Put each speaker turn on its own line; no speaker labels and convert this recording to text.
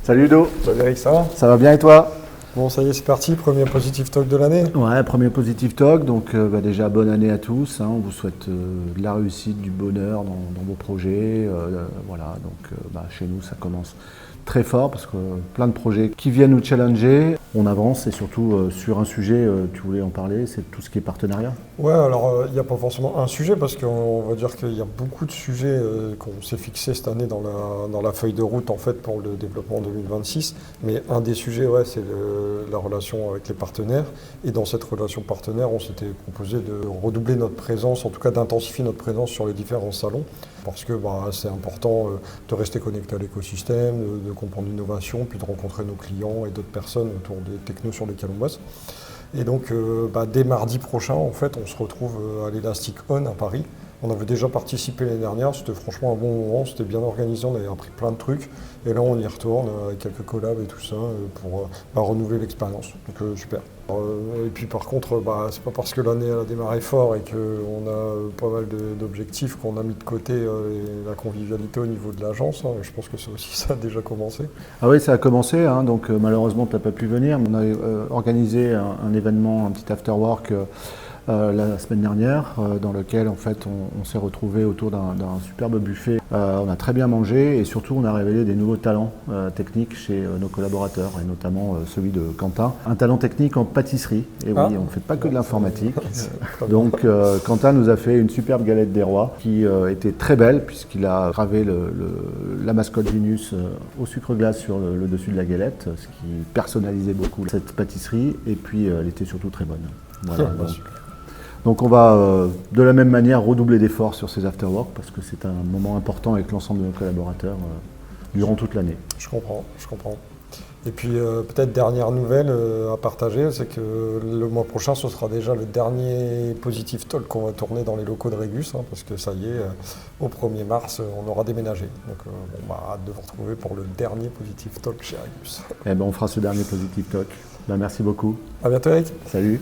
Salut Ludo,
Salut Eric, ça va?
ça va bien et toi?
Bon, ça y est, c'est parti, premier Positive Talk de l'année.
Ouais, premier Positive Talk, donc déjà bonne année à tous, on vous souhaite de la réussite, du bonheur dans vos projets, voilà, donc chez nous ça commence très fort parce que plein de projets qui viennent nous challenger, on avance et surtout sur un sujet, tu voulais en parler, c'est tout ce qui est partenariat.
Ouais, alors il n'y a pas forcément un sujet parce qu'on va dire qu'il y a beaucoup de sujets qu'on s'est fixés cette année dans la feuille de route en fait pour le développement 2026. Mais un des sujets, ouais, c'est la relation avec les partenaires. Et dans cette relation partenaire, on s'était proposé de redoubler notre présence, en tout cas d'intensifier notre présence sur les différents salons. Parce que c'est important de rester connecté à l'écosystème, de comprendre l'innovation, puis de rencontrer nos clients et d'autres personnes autour des technos sur lesquels on bosse. Et donc, dès mardi prochain, en fait, on se retrouve à l'Elastic On à Paris. On avait déjà participé l'année dernière, c'était franchement un bon moment, c'était bien organisé, on avait appris plein de trucs. Et là, on y retourne avec quelques collabs et tout ça pour renouveler l'expérience. Donc, super. Et puis par contre, c'est pas parce que l'année elle a démarré fort et qu'on a pas mal d'objectifs qu'on a mis de côté la convivialité au niveau de l'agence. Je pense que ça aussi, ça a déjà commencé.
Ah oui, ça a commencé, donc malheureusement tu n'as pas pu venir. On a organisé un événement, un petit after work la semaine dernière, dans lequel en fait on s'est retrouvé autour d'un superbe buffet. On a très bien mangé et surtout on a révélé des nouveaux talents techniques chez nos collaborateurs et notamment celui de Quentin. Un talent technique en pâtisserie. Et oui, on ne fait pas que de l'informatique. Donc Quentin nous a fait une superbe galette des rois qui était très belle puisqu'il a gravé la mascotte Linus au sucre glace sur le dessus de la galette, ce qui personnalisait beaucoup cette pâtisserie et puis elle était surtout très bonne. Voilà, donc on va de la même manière redoubler d'efforts sur ces afterwork parce que c'est un moment important avec l'ensemble de nos collaborateurs durant toute l'année.
Je comprends. Et puis peut-être dernière nouvelle à partager, c'est que le mois prochain, ce sera déjà le dernier Positive Talk qu'on va tourner dans les locaux de Régus, parce que ça y est, au 1er mars, on aura déménagé. Donc hâte de vous retrouver pour le dernier Positive Talk chez Régus.
Eh ben, on fera ce dernier Positive Talk. Merci beaucoup.
À bientôt Eric.
Salut.